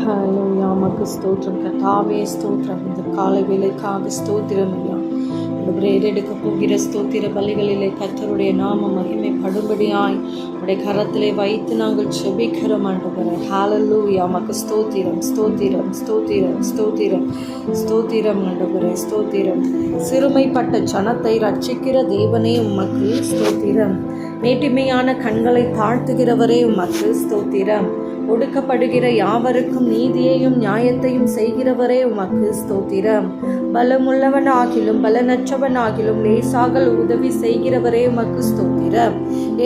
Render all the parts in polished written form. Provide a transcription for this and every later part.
ஹalleluya உமக்கு ஸ்தோத்திரம் கர்த்தாவே, ஸ்தோத்திரம். இந்த காலை வேளைக்காக ஸ்தோத்திரம் ஐயா. எடுக்க போகிற ஸ்தோத்திர பலிகளிலே கர்த்தருடைய நாம மகிமைப்படும்படியாய் உடைய கரத்திலே வைத்து நாங்கள் செபிக்கிறோம் ஆண்டவரே. ஹalleluya உமக்கு ஸ்தோத்திரம் ஸ்தோத்திரம் ஸ்தோத்திரம் ஸ்தோத்திரம் ஸ்தோத்திரம் ஆண்டவரே, ஸ்தோத்திரம். சிறுமைப்பட்ட ஜனத்தை ரட்சிக்கிற தேவனே உமக்கு ஸ்தோத்திரம். மேட்டிமையான கண்களை தாழ்த்துகிறவரே உமக்கு ஸ்தோத்திரம். ஒடுக்கப்படுகிற யாவருக்கும் நீதியையும் நியாயத்தையும் செய்கிறவரே உமக்கு ஸ்தோத்திரம். பலமுள்ளவனாகிலும் பலனற்றவனாகிலும் லேசாக உதவி செய்கிறவரே உமக்கு ஸ்தோத்திரம்.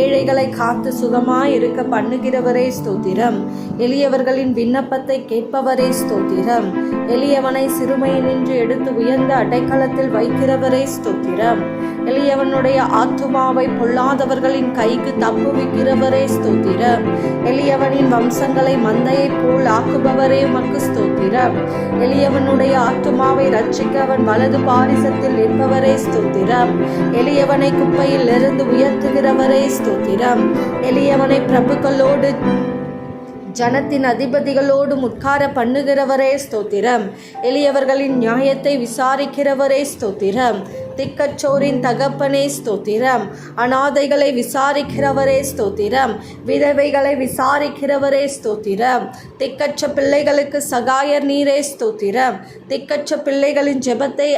ஏழைகளை காத்து சுகமாய் இருக்க பண்ணுகிறவரே ஸ்தோத்திரம். எளியவர்களின் விண்ணப்பத்தை கேட்பவரே ஸ்தோத்திரம். எளியவனை சிறுமையினின்று எடுத்து உயர்ந்த அடைக்கலத்தில் வைக்கிறவரே ஸ்தோத்திரம். எளியவனுடைய ஆத்துமாவை பொல்லாதவர்களின் கைக்கு தப்புவிக்கிறவரே ஸ்தோத்திரம். எளியவனின் வம்சங்களை மந்தையை போல் ஆக்குபவரே உமக்கு ஸ்தோத்திரம். எளியவனுடைய ஆத்துமாவை ரட்சிக்க அவன் வலது பாரிசத்தில் நிற்பவரே ஸ்தோத்திரம். எளியவனை குப்பையில் இருந்து உயர்த்துகிறவரே ஸ்தோத்திரம். எளியவனை பிரபுக்களோடு ஜனத்தின் அதிபதிகளோடு உட்கார பண்ணுகிறவரே ஸ்தோத்திரம். எளியவர்களின் நியாயத்தை விசாரிக்கிறவரே ஸ்தோத்திரம். திக்கச்சோரின் தகப்பனே ஸ்தோத்திரம். அநாதைகளை விசாரிக்கிறவரே ஸ்தோத்திரம். விதவைகளை விசாரிக்கிறவரே ஸ்தோத்திரம். திக்கற்ற பிள்ளைகளுக்கு சகாயர் நீரே ஸ்தோத்திரம். திக்கற்ற பிள்ளைகளின் ஜெபத்தை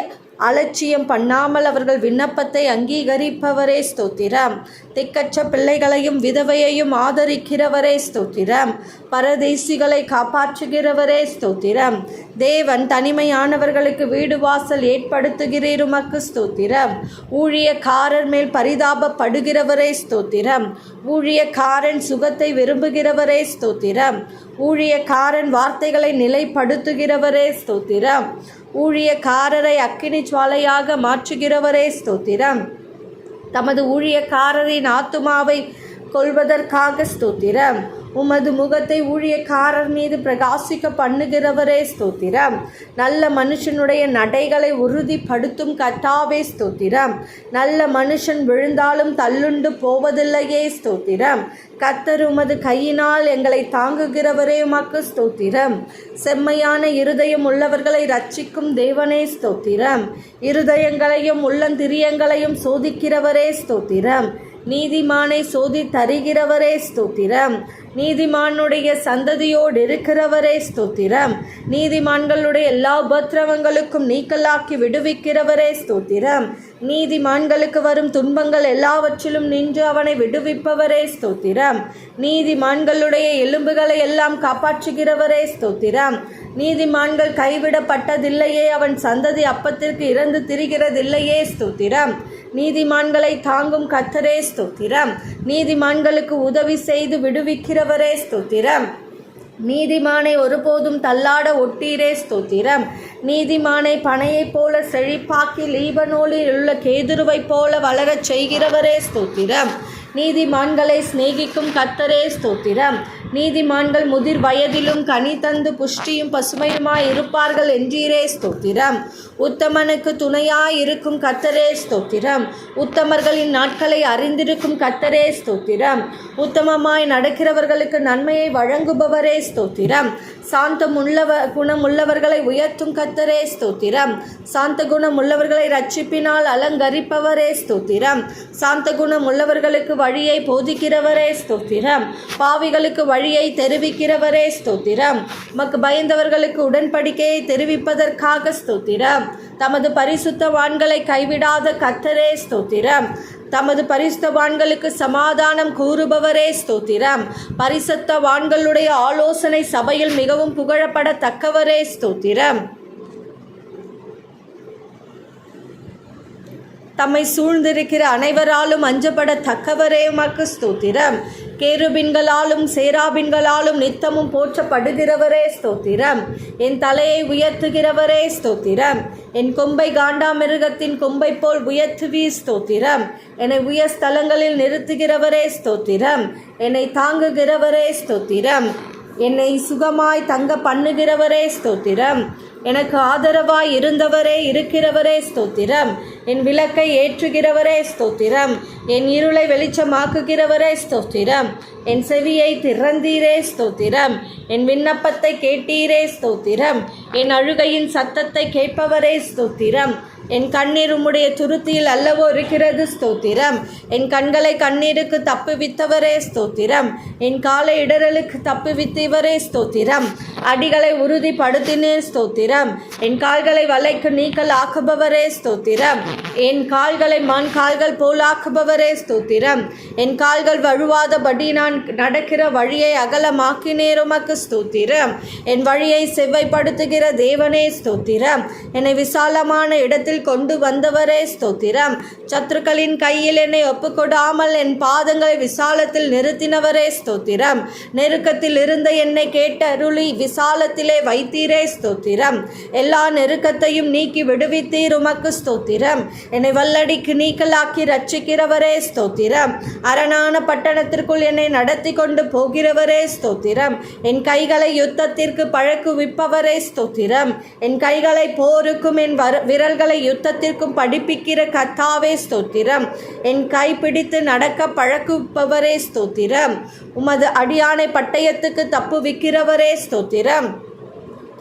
அலட்சியம் பண்ணாமல் அவர்கள் விண்ணப்பத்தை அங்கீகரிப்பவரே ஸ்தோத்திரம். திக்கற்ற பிள்ளைகளையும் விதவையையும் ஆதரிக்கிறவரே ஸ்தோத்திரம். பரதேசிகளை காப்பாற்றுகிறவரே ஸ்தோத்திரம். தேவன் தனிமையானவர்களுக்கு வீடு வாசல் ஏற்படுத்துகிறீர் உமக்கு ஸ்தோத்திரம். ஊழியக்காரர் மேல் பரிதாபப்படுகிறவரே ஸ்தோத்திரம். ஊழியக்காரன் சுகத்தை விரும்புகிறவரே ஸ்தோத்திரம். ஊழியக்காரன் வார்த்தைகளை நிலைப்படுத்துகிறவரே ஸ்தோத்திரம். ஊழியக்காரரை அக்கினி ஜுவாலையாக மாற்றுகிறவரே ஸ்தோத்திரம். தமது ஊழியக்காரரின் ஆத்துமாவை கொள்வதற்காக ஸ்தோத்திரம். உமது முகத்தை ஊழியக்காரர் மீது பிரகாசிக்க பண்ணுகிறவரே ஸ்தோத்திரம். நல்ல மனுஷனுடைய நடைகளை உறுதிப்படுத்தும் கர்த்தாவே ஸ்தோத்திரம். நல்ல மனுஷன் விழுந்தாலும் தள்ளுண்டு போவதில்லையே ஸ்தோத்திரம். கர்த்தர் உமது கையினால் எங்களை தாங்குகிறவரே உமக்கு ஸ்தோத்திரம். செம்மையான இருதயம் உள்ளவர்களை ரட்சிக்கும் தேவனே ஸ்தோத்திரம். இருதயங்களையும் உள்ளந்திரியங்களையும் சோதிக்கிறவரே ஸ்தோத்திரம். நீதிமானை சோதி தருகிறவரே ஸ்தோத்திரம். நீதிமானுடைய சந்ததியோடு இருக்கிறவரே ஸ்தோத்திரம். நீதிமான்களுடைய எல்லா உபத்திரவங்களுக்கும் நீக்கலாக்கி விடுவிக்கிறவரே ஸ்தோத்திரம். நீதிமான்களுக்கு வரும் துன்பங்கள் எல்லாவற்றிலும் நின்று அவனை விடுவிப்பவரே ஸ்தோத்திரம். நீதிமான்களுடைய எலும்புகளை எல்லாம் காப்பாற்றுகிறவரே ஸ்தோத்திரம். நீதிமான்கள் கைவிடப்பட்டதில்லையே, அவன் சந்ததி அப்பத்திற்கு இறந்து திரிகிறதில்லையே ஸ்தோத்திரம். நீதிமான்களை தாங்கும் கர்த்தரே ஸ்தோத்திரம். நீதிமான்களுக்கு உதவி செய்து விடுவிக்கிறவரே ஸ்தோத்திரம். நீதிமானை ஒருபோதும் தள்ளாட ஒட்டீரே ஸ்தோத்திரம். நீதிமானை பனையைப் போல செழிப்பாக்கி லீபனோலில் உள்ள கேதுருவைப் போல வளரச் செய்கிறவரே ஸ்தோத்திரம். நீதிமான்களை சிநேகிக்கும் கர்த்தரே ஸ்தோத்திரம். நீதிமான்கள் முதிர் வயதிலும் கனி தந்து புஷ்டியும் பசுமையுமாய் இருப்பார்கள் என்றீரே ஸ்தோத்திரம். உத்தமனுக்கு துணையாய் இருக்கும் கர்த்தரே ஸ்தோத்திரம். உத்தமர்களின் நாட்களை அறிந்திருக்கும் கர்த்தரே ஸ்தோத்திரம். உத்தமமாய் நடக்கிறவர்களுக்கு நன்மையை வழங்குபவரே ஸ்தோத்திரம். குணமுள்ளவர்களை உயர்த்தும் கர்த்தரே ஸ்தோத்திரம். சாந்த குணம் உள்ளவர்களை ரட்சிப்பினால் அலங்கரிப்பவரே ஸ்தோத்திரம். சாந்த குணம் உள்ளவர்களுக்கு வழியை போதிக்கிறவரே ஸ்தோத்திரம். பாவிகளுக்கு வழியை தெரிவிக்கிறவரே ஸ்தோத்திரம். உமக்கு பயந்தவர்களுக்கு உடன்படிக்கையை தெரிவிப்பதற்காக ஸ்தோத்திரம். தமது பரிசுத்தவான்களை கைவிடாத கர்த்தரே ஸ்தோத்திரம். தமது பரிசுத்தவான்களுக்கு சமாதானம் கூறுபவரே ஸ்தோத்திரம். பரிசுத்தவான்களுடைய ஆலோசனை சபையில் மிகவும் புகழப்படத்தக்கவரே ஸ்தோத்திரம். தம்மை சூழ்ந்திருக்கிற அனைவராலும் அஞ்சப்படத்தக்கவரே உமக்கு ஸ்தோத்திரம். கேருபின்களாலும் சேராபின்களாலும் நித்தமும் போற்றப்படுகிறவரே ஸ்தோத்திரம். என் தலையை உயர்த்துகிறவரே ஸ்தோத்திரம். என் கொம்பை காண்டாமிருகத்தின் கொம்பை போல் உயர்த்துவீர் ஸ்தோத்திரம். என்னை உயர் ஸ்தலங்களில் நிறுத்துகிறவரே ஸ்தோத்திரம். என்னை தாங்குகிறவரே ஸ்தோத்திரம். என்னை சுகமாய் தங்க பண்ணுகிறவரே ஸ்தோத்திரம். எனக்கு ஆதரவாய் இருந்தவரே இருக்கிறவரே ஸ்தோத்திரம். என் விளக்கை ஏற்றுகிறவரே ஸ்தோத்திரம். என் இருளை வெளிச்சமாக்குகிறவரே ஸ்தோத்திரம். என் செவியை திறந்தீரே ஸ்தோத்திரம். என் விண்ணப்பத்தை கேட்டீரே ஸ்தோத்திரம். என் அழுகையின் சத்தத்தை கேட்பவரே ஸ்தோத்திரம். என் கண்ணீர் உம்முடைய துருத்தியில் அல்லவோ இருக்கிறது ஸ்தோத்திரம். என் கண்களை கண்ணீருக்கு தப்புவித்தவரே ஸ்தோத்திரம். என் காலை இடரலுக்கு தப்புவித்தவரே ஸ்தோத்திரம். அடிகளை உறுதிப்படுத்தினீர் ஸ்தோத்திரம். என் கால்களை வலைக்கு நீக்கல் ஆக்குபவரே ஸ்தோத்திரம். என் கால்களை மண் கால்கள் போலாக்குபவரே ஸ்தோத்திரம். என் கால்கள் வழுவாதபடி நான் நடக்கிற வழியை அகலமாக்கினீர் உமக்கு ஸ்தோத்திரம். என் வழியை செவ்வைப்படுத்துகிற தேவனே ஸ்தோத்திரம். என்னை விசாலமான இடத்தில் கொண்டு வந்தவரே ஸ்தோத்திரம். சத்துருக்களின் கையில் என்னை ஒப்புக்கொடாமல் என் பாதங்களை விசாலத்தில் நிறுத்தினவரே ஸ்தோத்திரம். நெருக்கத்தில் இருந்த என்னை கேட்டருளி விசாலத்திலே வைத்தீரே ஸ்தோத்திரம். எல்லா நெருக்கத்தையும் நீக்கி விடுவித்தீர் உமக்கு ஸ்தோத்திரம். என்னை வல்லடிக்கு நீக்கலாக்கி ரட்சிக்கிறவரே ஸ்தோத்திரம். அரணான பட்டணத்திற்குள் என்னை நடத்தி கொண்டு போகிறவரே ஸ்தோத்திரம். என் கைகளை யுத்தத்திற்கு பழக்குவிப்பவரே ஸ்தோத்திரம். என் கைகளை போருக்கும் என் விரல்களை யுத்தத்திற்கும் படிப்பிக்கிற கர்த்தாவே ஸ்தோத்திரம். என் கை பிடித்து நடக்க பழக்குப்பவரே ஸ்தோத்திரம். உமது அடியானை பட்டயத்துக்கு தப்புவிக்கிறவரே ஸ்தோத்திரம்.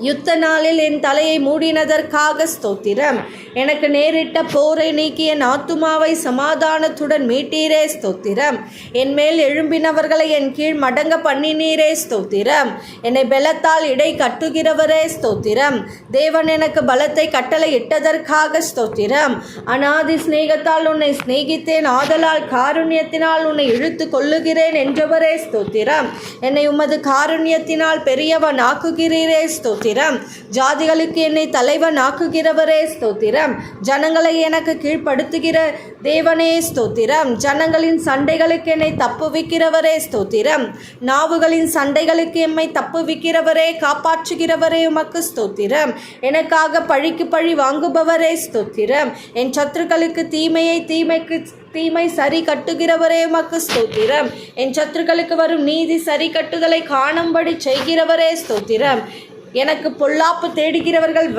யுத்த நாளில் என் தலையை மூடினதற்காக ஸ்தோத்திரம். எனக்கு நேரிட்ட போரை நீக்கி என் ஆத்துமாவை சமாதானத்துடன் மீட்டீரே ஸ்தோத்திரம். என் மேல் எழும்பினவர்களை என் கீழ் மடங்க பண்ணினீரே ஸ்தோத்திரம். என்னை பலத்தால் இடை கட்டுகிறவரே ஸ்தோத்திரம். தேவன் எனக்கு பலத்தை கட்டளை இட்டதற்காக ஸ்தோத்திரம். அநாதி சிநேகத்தால் உன்னை சிநேகித்தேன், ஆதலால் காருண்யத்தினால் உன்னை இழுத்து கொள்ளுகிறேன் என்றவரே ஸ்தோத்திரம். என்னை உமது காருண்யத்தினால் பெரியவன் ஆக்குகிறீரே ஸ்தோத்திரம். ஜாதிகளுக்கு என்னை தலைவன் ஆக்குகிறவரே ஸ்தோத்திரம். ஜனங்களை எனக்கு கீழ்ப்படுத்துகிற தேவனே ஸ்தோத்திரம். ஜனங்களின் சண்டைகளுக்கு என்னை தப்புவிக்கிறவரே ஸ்தோத்திரம். நாவுகளின் சண்டைகளுக்கு எம்மை தப்புவிக்கிறவரே காப்பாற்றுகிறவரே உமக்கு ஸ்தோத்திரம். எனக்காக பழிக்கு பழி வாங்குபவரே ஸ்தோத்திரம். என் சத்துருக்களுக்கு தீமையை தீமைக்கு தீமை சரி கட்டுகிறவரே உமக்கு ஸ்தோத்திரம். என் சத்துருக்களுக்கு வரும் நீதி சரி கட்டுதலை காணும்படி செய்கிறவரே ஸ்தோத்திரம். எனக்கு பொல்லாப்பு தேடுகிறவர்கள்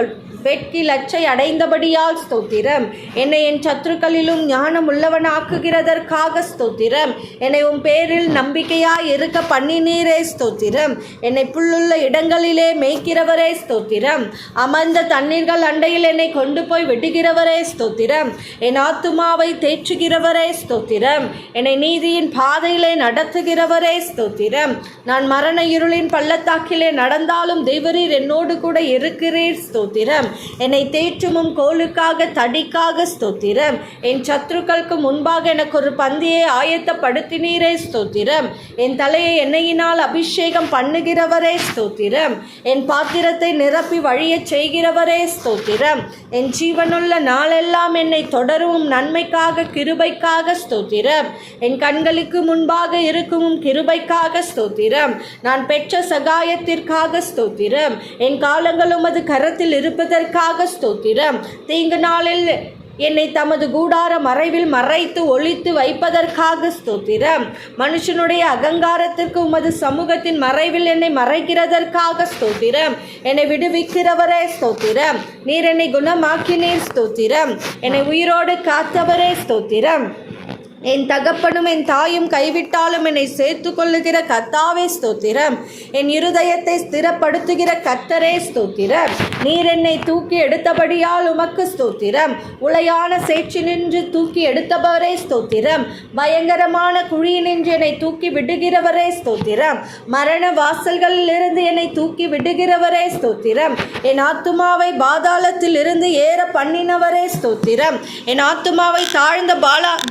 வெட்கி லட்சை அடைந்தபடியால் ஸ்தோத்திரம். என்னை என் சத்துருக்களிலும் ஞானம் உள்ளவனாக்குகிறதற்காக ஸ்தோத்திரம். என்னை உன் பேரில் நம்பிக்கையாய் இருக்க பண்ணினீரே ஸ்தோத்திரம். என்னை புல்லுள்ள இடங்களிலே மேய்க்கிறவரே ஸ்தோத்திரம். அமர்ந்த தண்ணீர்கள் அண்டையில் என்னை கொண்டு போய் விடுகிறவரே ஸ்தோத்திரம். என் ஆத்துமாவை தேற்றுகிறவரே ஸ்தோத்திரம். என்னை நீதியின் பாதையிலே நடத்துகிறவரே ஸ்தோத்திரம். நான் மரண இருளின் பள்ளத்தாக்கிலே நடந்தாலும் தேவரீர் என்னோடு கூட இருக்கிறீர் ஸ்தோத்திரம். என்னை தேற்றுமும் கோலுக்காக தடிக்காக ஸ்தோத்திரம். என் சத்துருக்களுக்கு முன்பாக எனக்கு ஒரு பந்தியை ஆயத்தப்படுத்தினீரே ஸ்தோத்திரம். என் தலையை எண்ணெயினால் அபிஷேகம் பண்ணுகிறவரே ஸ்தோத்திரம். என் பாத்திரத்தை நிரப்பி வழியச் செய்கிறவரே ஸ்தோத்திரம். என் ஜீவனுள்ள நாளெல்லாம் என்னை தொடரும் நன்மைக்காக கிருபைக்காக ஸ்தோத்திரம். என் கண்களுக்கு முன்பாக இருக்கும் கிருபைக்காக ஸ்தோத்திரம். நான் பெற்ற சகாயத்திற்காக ஸ்தோத்திரம். என் காலங்கள் உமது கரத்தில் இருப்பதற்காக ஸ்தோத்திரம். தீங்கு நாளில் என்னை தமது கூடார மறைவில் மறைத்து ஒளித்து வைப்பதற்காக ஸ்தோத்திரம். மனுஷனுடைய அகங்காரத்திற்கு உமது சமூகத்தின் மறைவில் என்னை மறைக்கிறதற்காக ஸ்தோத்திரம். என்னை விடுவிக்கிறவரே ஸ்தோத்திரம். நீர் என்னை குணமாக்கினீர் ஸ்தோத்திரம். என்னை உயிரோடு காத்தவரே ஸ்தோத்திரம். என் தகப்பனும் என் தாயும் கைவிட்டாலும் என்னை சேர்த்து கொள்ளுகிற கர்த்தாவே ஸ்தோத்திரம். என் இருதயத்தை ஸ்திரப்படுத்துகிற கர்த்தரே ஸ்தோத்திரம். நீர் என்னை தூக்கி எடுத்தபடியால் உமக்கு ஸ்தோத்திரம். உளையான சேற்றினின்று தூக்கி எடுத்தவரே ஸ்தோத்திரம். பயங்கரமான குழியினின்று என்னை தூக்கி விடுகிறவரே ஸ்தோத்திரம். மரண வாசல்களில் இருந்து என்னை தூக்கி விடுகிறவரே ஸ்தோத்திரம். என் ஆத்துமாவை பாதாளத்தில் இருந்து ஏற பண்ணினவரே ஸ்தோத்திரம். என் ஆத்துமாவை தாழ்ந்த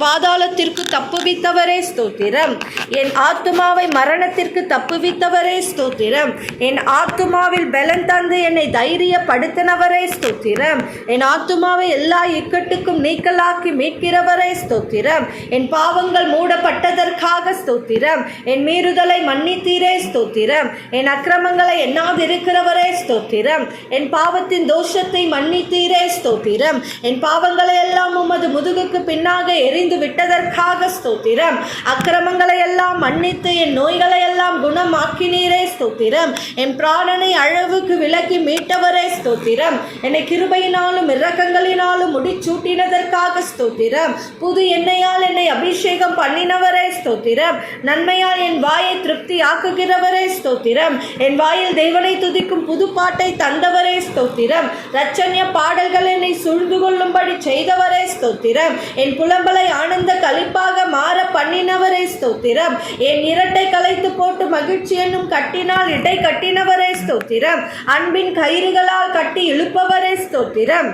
பாதாள தப்புவித்தவரே ஸ்தோத்திரம். என் ஆத்துமாவை மரணத்திற்கு தப்புவித்தவரே ஸ்தோத்திரம். என் ஆத்துமாவில் பலன் தந்து என்னை தைரியப்படுத்தினவரே ஸ்தோத்திரம். என் ஆத்துமாவை எல்லா இக்கட்டுக்கும் நீக்கலாக்கி மீட்கிறவரே ஸ்தோத்திரம். என் பாவங்கள் மூடப்பட்டதற்காக ஸ்தோத்திரம். என் மீறுதலை மன்னித்தீரே ஸ்தோத்திரம். என் அக்கிரமங்களை எண்ணாதிருக்கிறவரே ஸ்தோத்திரம். என் பாவத்தின் தோஷத்தை மன்னித்தீரே ஸ்தோத்திரம். என் பாவங்களை எல்லாம் உமது முதுகுக்கு பின்னாக எரிந்து விட்டதற்காக செய்ததற்காக ஸ்தோத்திரம். அக்கிரமங்களை எல்லாம் மன்னித்து என் நோய்களை எல்லாம் குணமாக்கினீரே ஸ்தோத்திரம். என் பிராணனை அழவுக்கு விலக்கி மீட்டவரே ஸ்தோத்திரம். என்னை கிருபையினாலும் இரக்கங்களினாலும் முடிச்சூட்டினதற்காக ஸ்தோத்திரம். புது எண்ணெயால் என்னை அபிஷேகம் பண்ணினவரே ஸ்தோத்திரம். நன்மையால் என் வாயை திருப்தி ஆக்குகிறவரே ஸ்தோத்திரம். என் வாயில் தேவனை துதிக்கும் புது பாட்டை தந்தவரே ஸ்தோத்திரம். இரட்சண்ய பாடல்கள் என்னை சூழ்ந்து கொள்ளும்படி செய்தவரே ஸ்தோத்திரம். என் புலம்பலை ஆனந்த களிப்பாக மாற பண்ணினவரே ஸ்தோத்திரம். என் இரட்டை கலைத்து போட்டு மகிழ்ச்சி என்னும் கட்டினால் இடை கட்டினவரே ஸ்தோத்திரம். அன்பின் கயிறுகளால் கட்டி இழுப்பவரே ஸ்தோத்திரம்.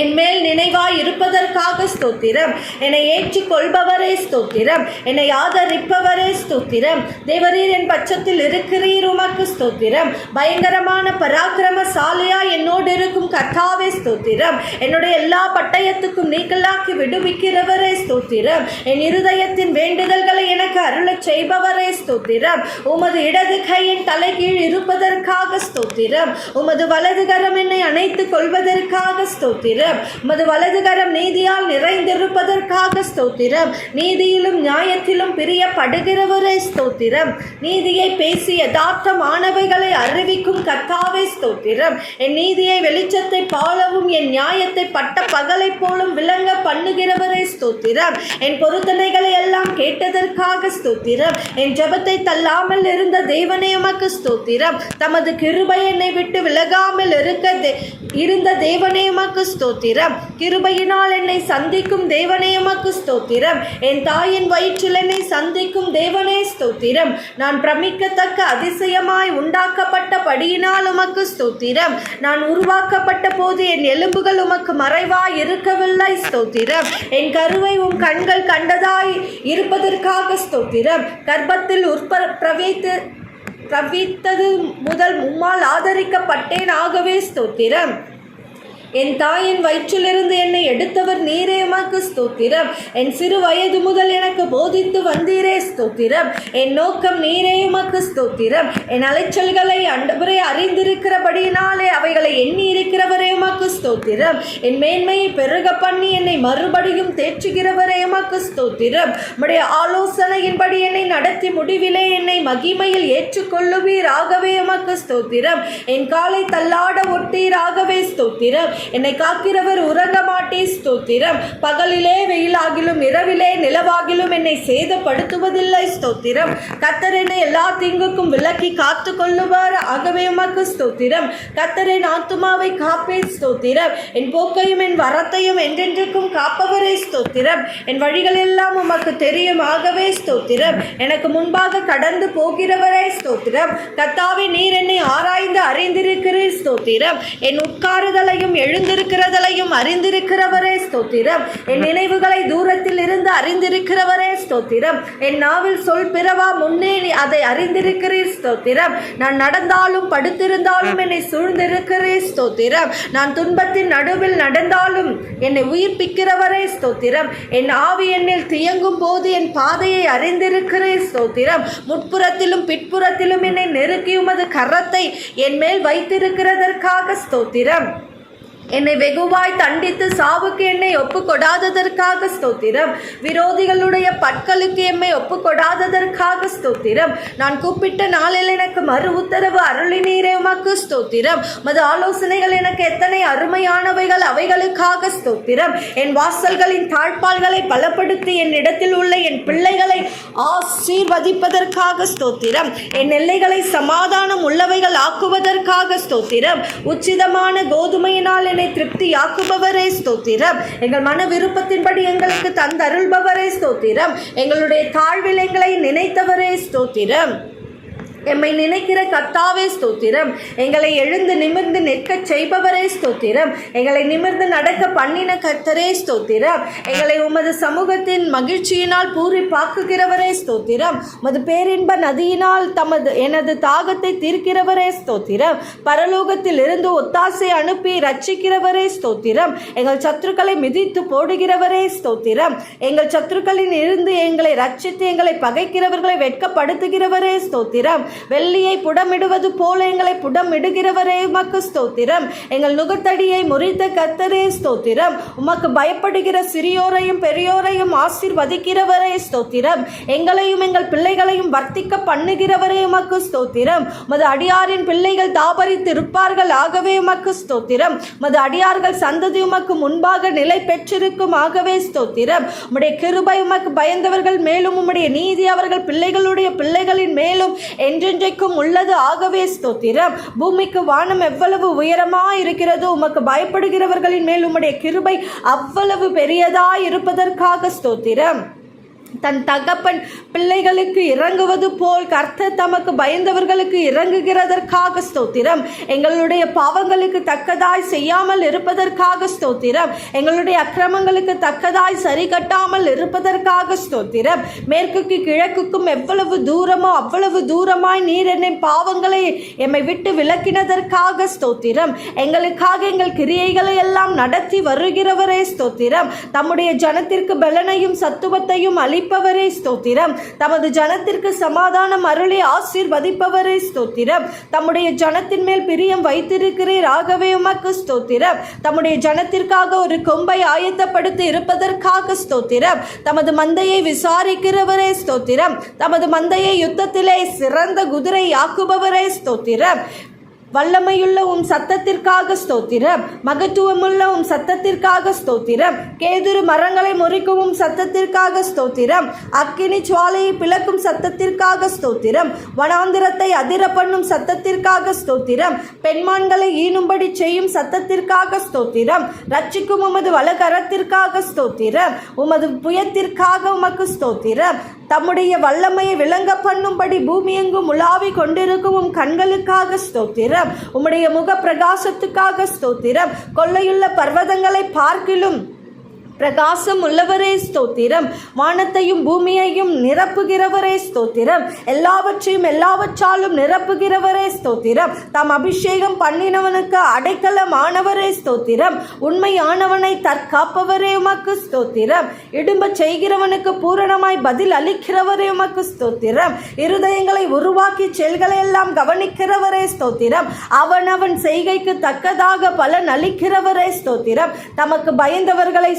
என் மேல் நினைவாய் இருப்பதற்காக ஸ்தோத்திரம். என்னை ஏற்றுக்கொள்பவரே ஸ்தோத்திரம். என்னை ஆதரிப்பவரே ஸ்தோத்திரம். தேவரீர் என் பட்சத்தில் இருக்கிறீர், உமக்கு ஸ்தோத்திரம். பயங்கரமான பராக்கிரமசாலியா என்னோடு இருக்கும் கர்த்தாவே ஸ்தோத்திரம். என்னுடைய எல்லா பட்டயத்துக்கும் நீக்கலாக்கி விடுவிக்கிறவரே ஸ்தோத்திரம். என் இருதயத்தின் வேண்டுதல்களை எனக்கு அருளச் செய்பவரே ஸ்தோத்திரம். உமது இடது கை என் தலைகீழ் இருப்பதற்காக ஸ்தோத்திரம். உமது வலது கரம் என்னை அணைத்துக் கொள்வதற்காக ஸ்தோத்திரம். உமது வலதுகரம் நீதியால் நிறைந்திருப்பதற்காக ஸ்தோத்திரம். நீதியிலும் நியாயத்திலும் பிரியப்படுகிறவரே ஸ்தோத்திரம். நீதியை பேசி யதார்த்தமானவைகளை அறிவிக்கும் கர்த்தாவே ஸ்தோத்திரம். என் நீதியை வெளிச்சத்தை போலவும் என் நியாயத்தை பட்ட பகலை போலும் விளங்க பண்ணுகிறவரே ஸ்தோத்திரம். என் பொருத்தனைகளை எல்லாம் கேட்டதற்காக ஸ்தோத்திரம். என் ஜெபத்தை தள்ளாமல் இருந்த தேவனே உமக்கு ஸ்தோத்திரம். தமது கிருபை என்னை விட்டு விலகாமல் இருந்த தேவனே உமக்கு ஸ்தோத்திரம். கிருபையினால் என்னை சந்திக்கும் தேவனே உமக்கு ஸ்தோத்திரம். என் தாயின் வயிற்றில் என்னை சந்திக்கும் தேவனே ஸ்தோத்திரம். நான் பிரமிக்கத்தக்க அதிசயமாய் உண்டாக்கப்பட்டபடியினால் உமக்கு ஸ்தோத்திரம். நான் உருவாக்கப்பட்ட போது என் எலும்புகள் உமக்கு மறைவாய் இருக்கவில்லை ஸ்தோத்திரம். என் கருவை உம் கண்கள் கண்டதாய் இருப்பதற்காக ஸ்தோத்திரம். கர்ப்பத்தில் பிரவித்தது முதல் உம்மால் ஆதரிக்கப்பட்டேன், ஆகவே ஸ்தோத்திரம். என் தாயின் வயிற்றிலிருந்து என்னை எடுத்தவர் நீரே உமக்கு ஸ்தோத்திரம். என் சிறு வயது முதல் எனக்கு போதித்து வந்தீரே ஸ்தோத்திரம். என் நோக்கம் நீரே உமக்கு ஸ்தோத்திரம். என் அலைச்சல்களை ஆண்டவரே அறிந்திருக்கிறபடியினாலே அவைகளை எண்ணி இருக்கிறவரே உமக்கு ஸ்தோத்திரம். என் மேன்மையை பெருக பண்ணி என்னை மறுபடியும் தேற்றுகிறவரே உமக்கு ஸ்தோத்திரம். உம்முடைய ஆலோசனையின்படி என்னை நடத்தி முடிவிலே என்னை மகிமையில் ஏற்றுக்கொள்ளுவீர், ஆகவே உமக்கு ஸ்தோத்திரம். என் காலை தள்ளாட ஒட்டீர், ஆகவே ஸ்தோத்திரம். என்னை காக்கிறவர் உறங்க மாட்டே ஸ்தோத்திரம். பகலிலே வெயிலாகிலும் இரவிலே நிலவாகிலும் என்னை சேதப்படுத்துவதில்லை ஸ்தோத்திரம். கர்த்தர் என்னை எல்லா தீங்குக்கும் விலக்கி காத்து கொள்ளுவார், ஆகவே உமக்கு ஸ்தோத்திரம். கர்த்தர் என் ஆத்துமாவை காப்பே ஸ்தோத்திரம். என் போக்கையும் என் வரத்தையும் என்றென்றைக்கும் காப்பவரே ஸ்தோத்திரம். என் வழிகள் எல்லாம் உமக்கு தெரியும், ஆகவே ஸ்தோத்திரம். எனக்கு முன்பாக கடந்து போகிறவரே ஸ்தோத்திரம். கர்த்தாவே, நீர் என்னை ஆராய்ந்து அறிந்திருக்கிறீர் ஸ்தோத்திரம். என் உட்காருதலையும் எழுந்திருக்கிறதலையும் அறிந்திருக்கிறவரே ஸ்தோத்திரம். என் நினைவுகளை தூரத்தில் இருந்து அறிந்திருக்கிறவரே ஸ்தோத்திரம். என் நாவில் சொல் பிறவா முன்னே அதை அறிந்திருக்கிறீர் ஸ்தோத்திரம். நான் நடந்தாலும் படுத்திருந்தாலும் என்னை சூழ்ந்திருக்கிறீர் ஸ்தோத்திரம். நான் துன்பத்தின் நடுவில் நடந்தாலும் என்னை உயிர்ப்பிக்கிறவரே ஸ்தோத்திரம். என் ஆவி என்னில் தியங்கும் போது என் பாதையை அறிந்திருக்கிறீர் ஸ்தோத்திரம். முட்புறத்திலும் பிற்புறத்திலும் என்னை நெருக்கி உமது கரத்தை என் மேல் வைத்திருக்கிறதற்காக ஸ்தோத்திரம். என்னை வெகுவாய் தண்டித்து சாவுக்கு என்னை ஒப்புக்கொடாததற்காக ஸ்தோத்திரம். விரோதிகளுடைய பற்களுக்கு எம்மை ஒப்புக்கொடாததற்காக ஸ்தோத்திரம். நான் கூப்பிட்ட நாளில் எனக்கு மறு உத்தரவு அருளினீரே உமக்கு ஸ்தோத்திரம். மது ஆலோசனைகள் எனக்கு எத்தனை அருமையானவைகள், அவைகளுக்காக ஸ்தோத்திரம். என் வாசல்களின் தாழ்பால்களை பலப்படுத்தி என் இடத்தில் உள்ள என் பிள்ளைகளை ஆசீர்வதிப்பதற்காக ஸ்தோத்திரம். என் எல்லைகளை சமாதானம் உள்ளவைகள் ஆக்குவதற்காக ஸ்தோத்திரம். உச்சிதமான கோதுமையினால் என்னை திருப்தியாக்குபவரே ஸ்தோத்திரம். எங்கள் மன விருப்பத்தின்படி எங்களுக்கு தந்தருள்பவரே ஸ்தோத்திரம். எங்களுடைய தாழ்வில் எங்களை நினைத்தவரே ஸ்தோத்திரம். எம்மை நினைக்கிற கர்த்தாவே ஸ்தோத்திரம். எங்களை எழுந்து நிமிர்ந்து நிற்க செய்பவரே ஸ்தோத்திரம். எங்களை நிமிர்ந்து நடக்க பண்ணின கர்த்தரே ஸ்தோத்திரம். எங்களை உமது சமூகத்தின் மகிழ்ச்சியினால் பூரிப்பாக்குகிறவரே ஸ்தோத்திரம். உமது பேரின்ப நதியினால் எனது தாகத்தை தீர்க்கிறவரே ஸ்தோத்திரம். பரலோகத்தில் இருந்து ஒத்தாசை அனுப்பி ரட்சிக்கிறவரே ஸ்தோத்திரம். எங்கள் சத்துருக்களை மிதித்து போடுகிறவரே ஸ்தோத்திரம். எங்கள் சத்துருக்களில் இருந்து எங்களை ரட்சித்து எங்களை பகைக்கிறவர்களை வெட்கப்படுத்துகிறவரே ஸ்தோத்திரம். வெள்ளியை புடமிடுவது போல எங்களை புடமிடுகிறவரே உமக்கு ஸ்தோத்திரம். எங்கள் நுகத்தடியை முறித்த கர்த்தரே ஸ்தோத்திரம். உமக்கு பயப்படுகிற சிறியோரையும் பெரியோரையும் ஆசீர்வதிக்கிறவரே ஸ்தோத்திரம். எங்களையும் எங்கள் பிள்ளைகளையும் வர்த்திக்க பண்ணுகிறவரே உமக்கு ஸ்தோத்திரம். உமது அடியாரின் பிள்ளைகள் தாபரித்து இருப்பார்கள், ஆகவே உமக்கு ஸ்தோத்திரம். உமது அடியார்கள் சந்ததி உமக்கு முன்பாக நிலை பெற்றிருக்கும், ஆகவே ஸ்தோத்திரம். உம்முடைய கிருபை உமக்கு பயந்தவர்கள் மேலும் உம்முடைய நீதி அவர்கள் பிள்ளைகளுடைய பிள்ளைகளின் மேலும் என்றென்றைக்கும் உள்ளது, ஆகவே ஸ்தோத்திரம். பூமிக்கு வானம் எவ்வளவு உயரமாய் இருக்கிறதோ உமக்கு பயப்படுகிறவர்களின் மேல் உம்முடைய கிருபை அவ்வளவு பெரியதாய் இருப்பதற்காக ஸ்தோத்திரம். தன் தகப்பன் பிள்ளைகளுக்கு இறங்குவது போல் கர்த்தர் தமக்கு பயந்தவர்களுக்கு இறங்குகிறதற்காக ஸ்தோத்திரம். எங்களுடைய பாவங்களுக்கு தக்கதாய் செய்யாமல் இருப்பதற்காக ஸ்தோத்திரம். எங்களுடைய அக்கிரமங்களுக்கு தக்கதாய் சரி கட்டாமல் இருப்பதற்காக ஸ்தோத்திரம். மேற்குக்கு கிழக்குக்கும் எவ்வளவு தூரமோ அவ்வளவு தூரமாய் நீர் என்னை பாவங்களை எம்மை விட்டு விலக்கினதற்காக ஸ்தோத்திரம். எங்களுக்காக எங்கள் கிரியைகளை எல்லாம் நடத்தி வருகிறவரே ஸ்தோத்திரம். தம்முடைய ஜனத்திற்கு பலனையும் சத்துவத்தையும் அளிப்பவரே ஸ்தோத்திரம். தமது ஜனத்திற்கு சமாதானம் அருளி ஆசீர்வதிப்பவரே ஸ்தோத்திரம். தம்முடைய ஜனத்தின் மேல் பிரியம் வைத்திருக்கிறீர், ஆகவே உமக்கு ஸ்தோத்திரம். தம்முடைய ஜனத்திற்காக ஒரு கொம்பை ஆயத்தப்படுத்தி இருப்பதற்காக ஸ்தோத்திரம். தமது மந்தையை விசாரிக்கிறவரே ஸ்தோத்திரம். தமது மந்தையை யுத்தத்திலே சிறந்த குதிரை ஆக்குபவரே ஸ்தோத்திரம். வல்லமையுள்ள உம் சத்தத்திற்காக ஸ்தோத்திரம். மகத்துவமுள்ள உம் சத்தத்திற்காக ஸ்தோத்திரம். கேதுரு மரங்களை முறிக்கும் சத்தத்திற்காக ஸ்தோத்திரம். அக்கினி சுவாலையை பிளக்கும் சத்தத்திற்காக ஸ்தோத்திரம். வனாந்திரத்தை அதிர பண்ணும் சத்தத்திற்காக ஸ்தோத்திரம். பெண்மான்களை ஈனும்படி செய்யும் சத்தத்திற்காக ஸ்தோத்திரம். ரட்சிக்கும் உமது வலகரத்திற்காக ஸ்தோத்திரம். உமது புயத்திற்காக உமக்கு ஸ்தோத்திரம். தம்முடைய வல்லமையை விளங்க பண்ணும்படி பூமியெங்கும் உலாவி கொண்டிருக்கும் உம் கண்களுக்காக ஸ்தோத்திரம். உம்முடைய முக பிரகாசத்துக்காக ஸ்தோத்திரம். கொள்ளையுள்ள பர்வதங்களை பார்க்கிலும் பிரகாசம் உள்ளவரே ஸ்தோத்திரம். வானத்தையும் பூமியையும் நிரப்புகிறவரே ஸ்தோத்திரம். எல்லாவற்றையும் எல்லாவற்றாலும் நிரப்புகிறவரே ஸ்தோத்திரம். தாம் அபிஷேகம் பண்ணினவனுக்கு அடைக்கலமானவரே ஸ்தோத்திரம். உண்மையானவனை தற்காப்பவரே உமக்கு ஸ்தோத்திரம். இடும்ப செய்கிறவனுக்கு பூரணமாய் பதில் அளிக்கிறவரே உமக்கு ஸ்தோத்திரம். இருதயங்களை உருவாக்கி செயல்களை எல்லாம் கவனிக்கிறவரே ஸ்தோத்திரம். அவனவன் செய்கைக்கு தக்கதாக பலன் அளிக்கிறவரே ஸ்தோத்திரம். தமக்கு பயந்தவர்களை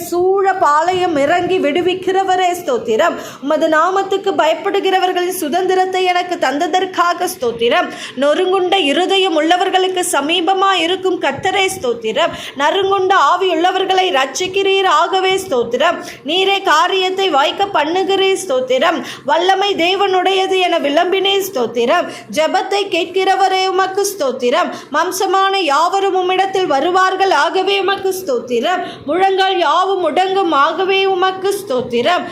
பாளையம் இறங்கி விடுவிக்கிறவரே ஸ்தோத்திரம். உமது நாமத்துக்கு பயப்படுகிறவர்களின் சுதந்திரத்தை எனக்கு தந்ததற்காக ஸ்தோத்திரம். நொறுங்குண்ட இருதயம் உள்ளவர்களுக்கு சமீபமாய் இருக்கும் கர்த்தரே ஸ்தோத்திரம். நறுங்குண்ட ஆவி உள்ளவர்களை ரட்சிக்கிறீர், ஆகவே ஸ்தோத்திரம். நீரே காரியத்தை வாய்க்க பண்ணுகிறீர் ஸ்தோத்திரம். வல்லமை தேவனுடையது என விளம்பினே ஸ்தோத்திரம். ஜெபத்தை கேட்கிறவரே உமக்கு ஸ்தோத்திரம். மாம்சமான யாவரும் உம்மிடத்தில் வருவார்கள், ஆகவே உமக்கு ஸ்தோத்திரம். முழங்கால் யாவும் முடங்கும், ஆகவே உமக்கு ஸ்தோத்திரம்.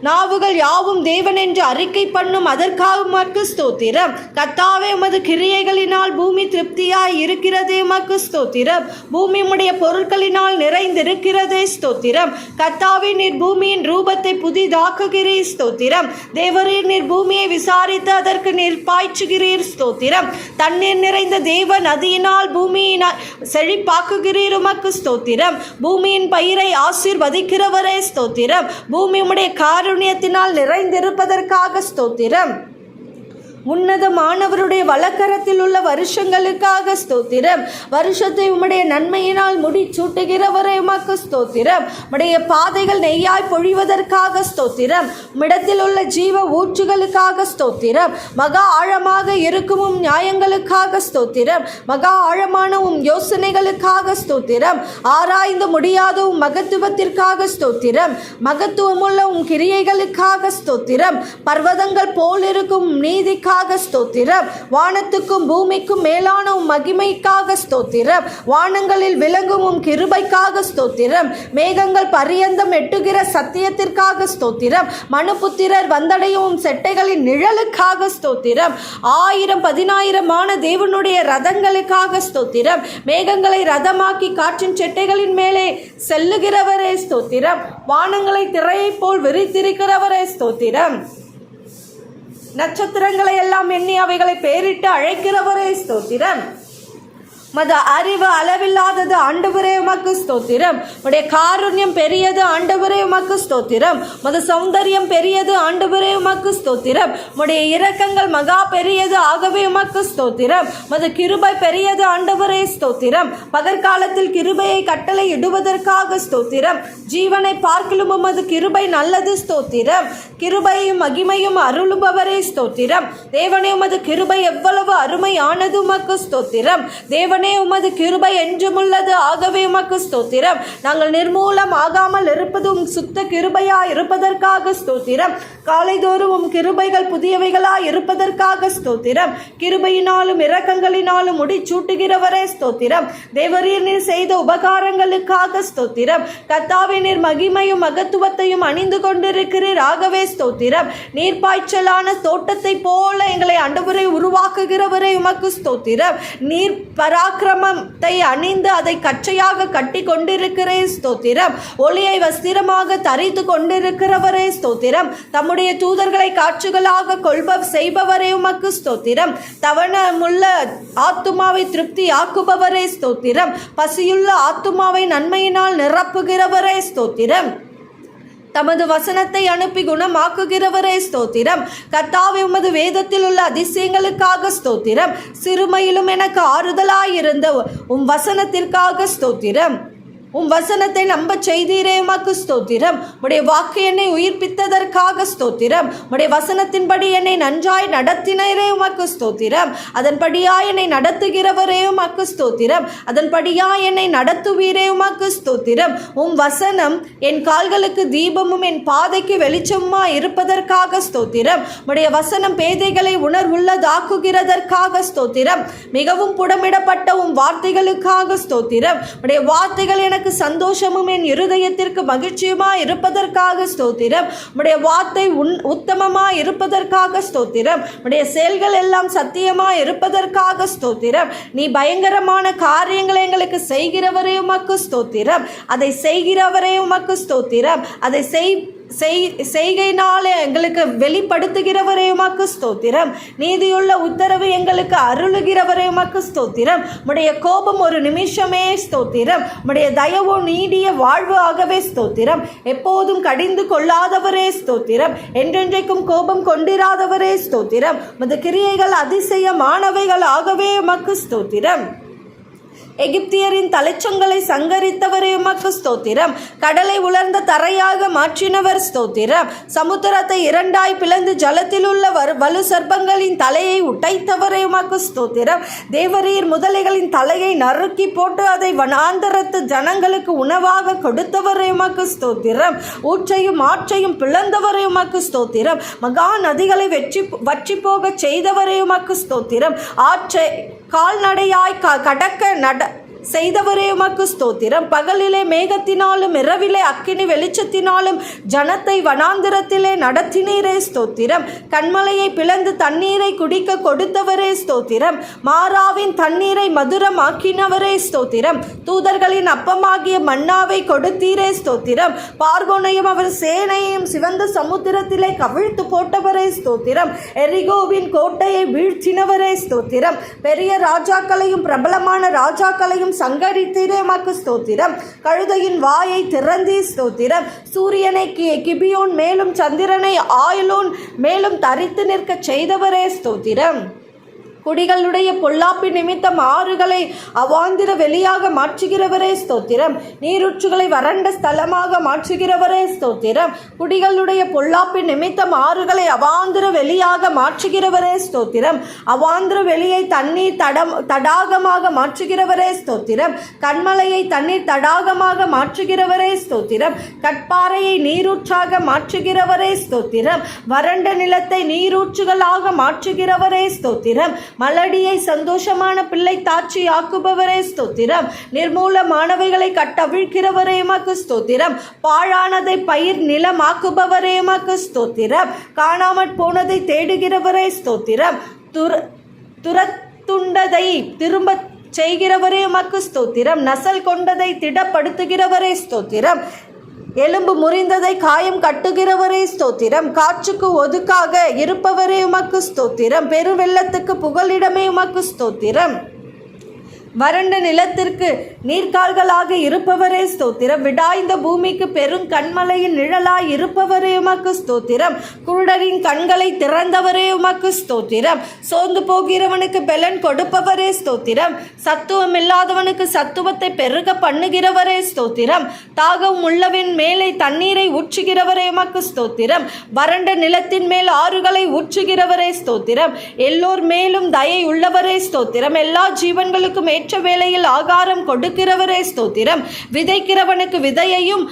நாவுகள் யாவும் தேவன் என்று அறிக்கை பண்ணும், அதற்காக உமக்கு ஸ்தோத்திரம். கர்த்தாவே, உமது கிரியைகளினால் பூமி திருப்தியாய் இருக்கிறதே உமக்கு ஸ்தோத்திரம். பூமி உம்முடைய பொருட்களினால் நிறைந்திருக்கிறதே ஸ்தோத்திரம். கர்த்தாவே, நீர் பூமியின் ரூபத்தை புதிதாக்குகிறீர் ஸ்தோத்திரம். தேவரீர், நீர் பூமியை விசாரித்து அதற்கு நீர் பாய்ச்சுகிறீர் ஸ்தோத்திரம். தண்ணீர் நிறைந்த தேவ நதியினால் பூமியினால் செழிப்பாக்குகிறீர் உமக்கு ஸ்தோத்திரம். பூமியின் பயிரை ஆசீர்வதிக்கிறவரே ஸ்தோத்திரம். பூமி உம்முடைய காருண்யத்தினால் நிறைந்திருப்பதற்காக ஸ்தோத்திரம். உன்னதமானவருடைய வலக்கரத்தில் உள்ள வருஷங்களுக்காக ஸ்தோத்திரம். வருஷத்தை உம்முடைய நன்மையினால் முடிச்சூட்டுகிறவரே உமக்கு ஸ்தோத்திரம். உம்முடைய பாதைகள் நெய்யாய் பொழிவதற்காக ஸ்தோத்திரம். உம்மிடத்தில் உள்ள ஜீவ ஊற்றுகளுக்காக ஸ்தோத்திரம். மகா ஆழமாக இருக்கும் நியாயங்களுக்காக ஸ்தோத்திரம். மகா ஆழமான யோசனைகளுக்காக ஸ்தோத்திரம். ஆராய்ந்து முடியாத மகத்துவத்திற்காக ஸ்தோத்திரம். மகத்துவமுள்ள கிரியைகளுக்காக ஸ்தோத்திரம். பர்வதங்கள் போல் இருக்கும் நீதிக்காக ஸ்தோத்திரம். வானத்துக்கும் பூமிக்கும் மேலான மகிமைக்காக ஸ்தோத்திரம். வானங்களில் விளங்கும் கிருபைக்காக ஸ்தோத்திரம். மேகங்கள் பரியந்தம் எட்டுகிற சத்தியத்திற்காக ஸ்தோத்திரம். மனுபுத்திரர் வந்தடையும் செட்டைகளின் நிழலுக்காக ஸ்தோத்திரம். 1000-10,000 தேவனுடைய ரதங்களுக்காக ஸ்தோத்திரம். மேகங்களை ரதமாக்கி காற்றின் செட்டைகளின் மேலே செல்லுகிறவரே ஸ்தோத்திரம். வானங்களை திரையை போல் விரித்திருக்கிறவரே ஸ்தோத்திரம். நட்சத்திரங்களை எல்லாம் எண்ணி அவைகளை பெயரிட்டு அழைக்கிறவரே ஸ்தோத்திரம். மது அறிவு அளவில்லாதது ஆண்டவரே உமக்கு ஸ்தோத்திரம். உடைய காருண்யம் பெரியது ஆண்டவரே உமக்கு ஸ்தோத்திரம். மது சௌந்தரியம் பெரியது ஆண்டவரே உமக்கு ஸ்தோத்திரம். உடைய இரக்கங்கள் மகா பெரியது ஆகவே உமக்கு ஸ்தோத்திரம். மது கிருபை பெரியது ஆண்டவரே ஸ்தோத்திரம். பகற்காலத்தில் கிருபையை கட்டளை இடுவதற்காக ஸ்தோத்திரம். ஜீவனை பார்க்கிலும் உமது கிருபை நல்லது ஸ்தோத்திரம். கிருபையும் மகிமையும் அருளுபவரே ஸ்தோத்திரம். தேவனே உமது கிருபை எவ்வளவு அருமையானது உமக்கு ஸ்தோத்திரம். தேவனே உமது கிருபை என்றுமுள்ளது ஆகவே உமக்கு ஸ்தோத்திரம். நாங்கள் நிர்மூலம் ஆகாமல் இருப்பதும் சுத்த கிருபையா இருப்பதற்காக ஸ்தோத்திரம். காலைதோறும் உம் கிருபைகள் புதியவைகளா இருப்பதற்காக ஸ்தோத்திரம். கிருபையினாலும் இரக்கங்களினாலும் முடிச்சூட்டுகிறவரே ஸ்தோத்திரம். தேவரீர் நீர் செய்த உபகாரங்களுக்காக ஸ்தோத்திரம். கர்த்தாவே நீர் மகிமையும் மகத்துவத்தையும் அணிந்து கொண்டிருக்கிறீர் ஆகவே ஸ்தோத்திரம். நீர்ப்பாய்ச்சலான தோட்டத்தை போல எங்களை ஆண்டவரை உருவாக்குகிறவரே உமக்கு ஸ்தோத்திரம். நீர் பராக்கிரமத்தை அணிந்து அதை கச்சையாக கட்டி கொண்டிருக்கிறேன் ஸ்தோத்திரம். ஒளியை வஸ்திரமாக தரித்து கொண்டிருக்கிறவரே ஸ்தோத்திரம். தம்முடைய தூதர்களை காட்சிகளாக செய்பவரே உமக்கு ஸ்தோத்திரம். தவணமுள்ள ஆத்துமாவை திருப்தி ஆக்குபவரே ஸ்தோத்திரம். பசியுள்ள ஆத்துமாவை நன்மையினால் நிரப்புகிறவரே ஸ்தோத்திரம். தமது வசனத்தை அனுப்பி குணமாக்குகிறவரே ஸ்தோத்திரம். கர்த்தாவே உமது வேதத்தில் உள்ள அதிசயங்களுக்காக ஸ்தோத்திரம். சிறுமையிலும் எனக்கு ஆறுதலாயிருந்த உம் வசனத்திற்காக ஸ்தோத்திரம். உம் வசனத்தை நம்ப செய்தீரே உமக்கு ஸ்தோத்திரம். உடைய வாக்கு என்னை உயிர்ப்பித்ததற்காக ஸ்தோத்திரம். உடைய வசனத்தின்படி என்னை நன்றாய் நடத்தினரே உமக்கு ஸ்தோத்திரம். அதன்படியாய் என்னை நடத்துகிறவரே உமக்கு ஸ்தோத்திரம். அதன்படியாய் என்னை நடத்துவீரே உமக்கு ஸ்தோத்திரம். உம் வசனம் என் கால்களுக்கு தீபமும் என் பாதைக்கு வெளிச்சமுமா இருப்பதற்காக ஸ்தோத்திரம். உடைய வசனம் பேதைகளை உணர்வுள்ளதாக்குகிறதற்காக ஸ்தோத்திரம். மிகவும் புடமிடப்பட்ட உம் வார்த்தைகளுக்காக ஸ்தோத்திரம். உடைய வார்த்தைகள் எனக்கு சந்தோஷமும் என் இருதயத்திற்கு மகிழ்ச்சியுமா இருப்பதற்காக ஸ்தோத்திரம். உடைய வார்த்தை உத்தமமா இருப்பதற்காக ஸ்தோத்திரம். உடைய செயல்கள் எல்லாம் சத்தியமா இருப்பதற்காக ஸ்தோத்திரம். நீ பயங்கரமான காரியங்களை எங்களுக்கு செய்கிறவரே உமக்கு ஸ்தோத்திரம். அதை செய்கிறவரே உமக்கு ஸ்தோத்திரம். அதை செய்கையினாலே எங்களுக்கு வெளிப்படுத்துகிறவரே உமக்கு ஸ்தோத்திரம். நீதியுள்ள உத்தரவு எங்களுக்கு அருளுகிறவரே உமக்கு ஸ்தோத்திரம். உடைய கோபம் ஒரு நிமிஷமே ஸ்தோத்திரம். உடைய தயவோ நீடிய வாழ்வு ஆகவே ஸ்தோத்திரம். எப்போதும் கடிந்து கொள்ளாதவரே ஸ்தோத்திரம். என்றென்றைக்கும் கோபம் கொண்டிராதவரே ஸ்தோத்திரம். உமது கிரியைகள் அதிசயமானவைகள் ஆகவே உமக்கு ஸ்தோத்திரம். எகிப்தியரின் தலைச்சங்களை சங்கரித்தவரே உமக்கு ஸ்தோத்திரம். கடலை உலர்ந்த தரையாக மாற்றினவர் ஸ்தோத்திரம். சமுத்திரத்தை இரண்டாய் பிளந்து ஜலத்தில் உள்ள வலு சர்ப்பங்களின் தலையை உடைத்தவரே உமக்கு ஸ்தோத்திரம். தேவரீர் முதலைகளின் தலையை நறுக்கி போட்டு அதை வனாந்தரத்து ஜனங்களுக்கு உணவாக கொடுத்தவரே உமக்கு ஸ்தோத்திரம். ஊற்றையும் ஆற்றையும் பிளந்தவரே உமக்கு ஸ்தோத்திரம். மகா நதிகளை வற்றி போக செய்தவரே உமக்கு ஸ்தோத்திரம். ஆற்றை கால்நடையாய் கடக்க செய்தவரே உமக்கு ஸ்தோத்திரம். பகலிலே மேகத்தினாலும் இரவிலே அக்கினி வெளிச்சத்தினாலும் ஜனத்தை வனாந்திரத்திலே நடத்தினீரே ஸ்தோத்திரம். கண்மலையை பிளந்து தண்ணீரை குடிக்க கொடுத்தவரே ஸ்தோத்திரம். மாறாவின் தண்ணீரை மதுரமாக்கினவரே ஸ்தோத்திரம். தூதர்களின் அப்பமாகிய மன்னாவை கொடுத்தீரே ஸ்தோத்திரம். பார்வோனையும் அவர் சேனையையும் சிவந்த சமுத்திரத்திலே கவிழ்த்து போட்டவரே ஸ்தோத்திரம். எரிகோவின் கோட்டையை வீழ்த்தினவரே ஸ்தோத்திரம். பெரிய ராஜாக்களையும் பிரபலமான ராஜாக்களையும் சங்கரித்தீரே உமக்கு ஸ்தோத்திரம். கழுதையின் வாயை திறந்தீ ஸ்தோத்திரம். சூரியனை கிபியோன் மேலும் சந்திரனை ஆயுளோன் மேலும் தரித்து நிற்க செய்தவரே ஸ்தோத்திரம். குடிகளுடைய பொல்லாப்பி நிமித்தம் ஆறுகளை அவாந்திர வெளியாக மாற்றுகிறவரே ஸ்தோத்திரம். நீரூற்றுகளை வறண்ட ஸ்தலமாக மாற்றுகிறவரே ஸ்தோத்திரம். குடிகளுடைய பொல்லாப்பி நிமித்தம் ஆறுகளை அவாந்திர வெளியாக மாற்றுகிறவரே ஸ்தோத்திரம். அவாந்திர வெளியை தண்ணீர் தடாகமாக மாற்றுகிறவரே ஸ்தோத்திரம். கண்மலையை தண்ணீர் தடாகமாக மாற்றுகிறவரே ஸ்தோத்திரம். கட்பாறையை நீரூற்றாக மாற்றுகிறவரே ஸ்தோத்திரம். வறண்ட நிலத்தை நீரூற்றுகளாக மாற்றுகிறவரே ஸ்தோத்திரம். மலடியை சந்தோஷமான பிள்ளை தாட்சி ஆக்குபவரே ஸ்தோத்திரம். நிர்மூலமானவைகளை கட்டவிழ்கிறவரே உமக்கு ஸ்தோத்திரம். பாழானதை பயிர் நிலமாக்குபவரே உமக்கு ஸ்தோத்திரம். காணாமற் போனதை தேடுகிறவரே ஸ்தோத்திரம். துரத்துண்டதை திரும்ப செய்கிறவரே உமக்கு ஸ்தோத்திரம். நசல் கொண்டதை திடப்படுத்துகிறவரே ஸ்தோத்திரம். எலும்பு முறிந்ததை காயம் கட்டுகிறவரே ஸ்தோத்திரம். காற்றுக்கு ஒதுக்காக இருப்பவரே உமக்கு ஸ்தோத்திரம். பெருவெள்ளத்துக்கு புகலிடமே உமக்கு ஸ்தோத்திரம். வறண்ட நிலத்திற்கு நீர்க்கால்களாக இருப்பவரே ஸ்தோத்திரம். விடாய்ந்த பூமிக்கு பெரும் கண்மலையின் நிழலாய் இருப்பவரே உமக்கு ஸ்தோத்திரம். குருடரின் கண்களை திறந்தவரே உமக்கு ஸ்தோத்திரம். சோர்ந்து போகிறவனுக்கு பெலன் கொடுப்பவரே ஸ்தோத்திரம். சத்துவம் இல்லாதவனுக்கு சத்துவத்தை பெருக பண்ணுகிறவரே ஸ்தோத்திரம். தாகம் உள்ளவின் மேலே தண்ணீரை ஊற்றுகிறவரே உமக்கு ஸ்தோத்திரம். வறண்ட நிலத்தின் மேல் ஆறுகளை ஊற்றுகிறவரே ஸ்தோத்திரம். எல்லோர் மேலும் தயை உள்ளவரே ஸ்தோத்திரம். எல்லா ஜீவன்களுக்கும் ஏற்ற வேளையில் ஆகாரம் கொடுக்கிறவரே ஸ்தோத்திரம். விதைக்கிறவனுக்கு விதையையும்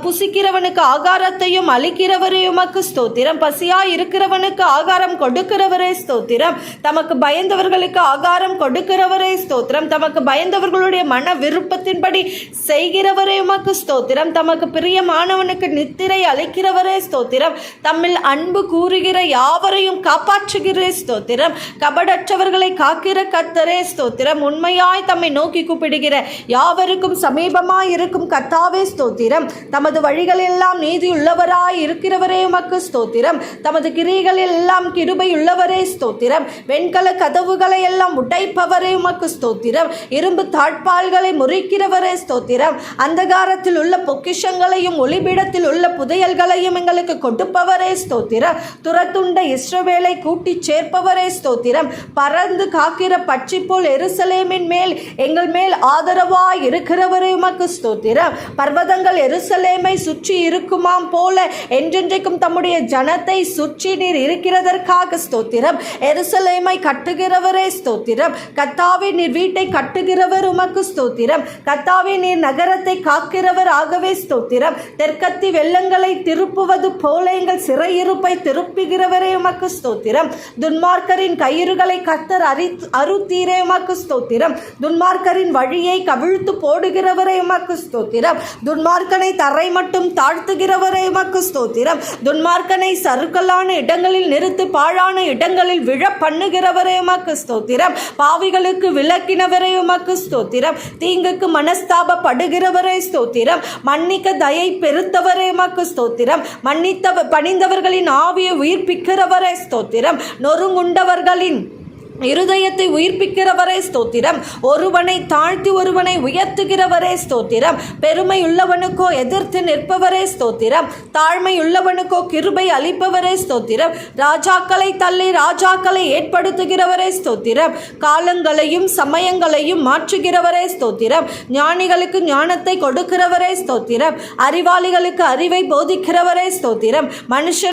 புசிக்கிறவனுக்கு ஆகாரத்தையும் அளிக்கிறவரே உமக்கு ஸ்தோத்திரம். பசியாய் இருக்கிறவனுக்கு ஆகாரம் கொடுக்கிறவரே ஸ்தோத்திரம். தமக்கு பயந்தவர்களுக்கு ஆகாரம் கொடுக்கிறவரே ஸ்தோத்திரம். தமக்கு பயந்தவர்களுடைய மன விருப்பத்தின்படி செய்கிறவரே உமக்கு ஸ்தோத்திரம். தமக்கு பிரியமானவனுக்கு நித்திரை அளிக்கிறவரே ஸ்தோத்திரம். தம்மில் அன்பு கூறுகிற யாவரையும் காப்பாற்றுகிறே ஸ்தோத்திரம். கபடற்றவர்களை காக்கிற கர்த்தரே ஸ்தோத்திரம். உண்மையாய் தம்மை நோக்கி கூப்பிடுகிற யாவருக்கும் சமீபமாய் இருக்கும் கர்த்தாவே ஸ்தோத்திரம். தமது வழிகளெல்லாம் நீதியுள்ளவராய் இருக்கிறவரே உமக்கு ஸ்தோத்திரம். தமது கிரியைகளில் எல்லாம் கிருபை உள்ளவரே ஸ்தோத்திரம். வெண்கல கதவுகளை எல்லாம் உடைப்பவரே உமக்கு ஸ்தோத்திரம். இரும்பு தாழ்பால்களை முறிக்கிறவரே ஸ்தோத்திரம். அந்தகாரத்தில் உள்ள பொக்கிஷங்களையும் ஒளிபீடத்தில் உள்ள புதையல்களையும் எங்களுக்கு கொடுப்பவரே ஸ்தோத்திரம். துரத்துண்ட இஸ்ரவேலை கூட்டி சேர்ப்பவரே ஸ்தோத்திரம். பறந்து காக்கிற பட்சி போல் எருசலேமின் மேல் எங்கள் மேல் ஆதரவாய் இருக்கிறவரே உமக்கு ஸ்தோத்திரம். பர்வதங்கள் எருசலேமை சுற்றி இருக்குமாம் போல என்றென்றைக்கும் தம்முடைய ஜனத்தை சுற்றி நீர் இருக்கிறதற்காக ஸ்தோத்திரம். எருசலேமை கட்டுகிறவரே ஸ்தோத்திரம். கர்த்தாவே நீர் வீட்டை கட்டுகிறவர் உமக்கு ஸ்தோத்திரம். கர்த்தாவே நீர் நகரத்தை காக்கிறவர் ஆகவே ஸ்தோத்திரம். தெற்கத்தி வெள்ளங்களை திருப்புவது போல எங்கள் சிறையிருப்பை திருப்புகிறவரே உமக்கு ஸ்தோத்திரம். துன்மார்க்கரின் கயிறுகளை கர்த்தர் அறுத்தீரே உமக்கு ஸ்தோத்திரம். துன்மார்க்கரின் வழியை கவிழ்த்து போடுகிறவரே உமக்கு ஸ்தோத்திரம். துன்மார்க்கனை தரை மட்டும் தாழ்த்துகிறவரே உமக்கு ஸ்தோத்திரம். துன்மார்க்கனை சறுக்கலான இடங்களில் நிறுத்தி பாழான இடங்களில் விழ பண்ணுகிறவரே உமக்கு ஸ்தோத்திரம். பாவிகளுக்கு விலக்கினவரே உமக்கு ஸ்தோத்திரம். தீங்குக்கு மனஸ்தாபப்படுகிறவரே ஸ்தோத்திரம். மன்னிக்க தயை பெருத்தவரே உமக்கு ஸ்தோத்திரம். பணிந்தவர்களின் ஆவியை உயிர்ப்பிக்கிறவரே ஸ்தோத்திரம். நொறுங்குண்டவர்களின் இருதயத்தை உயிர்ப்பிக்கிறவரே ஸ்தோத்திரம். ஒருவனை தாழ்த்தி ஒருவனை உயர்த்துகிறவரே ஸ்தோத்திரம். பெருமை உள்ளவனுக்கோ எதிர்த்து நிற்பவரே ஸ்தோத்திரம். தாழ்மை உள்ளவனுக்கோ கிருபை அளிப்பவரே ஸ்தோத்திரம். ராஜாக்களை தள்ளி ராஜாக்களை ஏற்படுத்துகிறவரே ஸ்தோத்திரம். காலங்களையும் சமயங்களையும் மாற்றுகிறவரே ஸ்தோத்திரம். ஞானிகளுக்கு ஞானத்தை கொடுக்கிறவரே ஸ்தோத்திரம். அறிவாளிகளுக்கு அறிவை போதிக்கிறவரே ஸ்தோத்திரம். மனுஷர்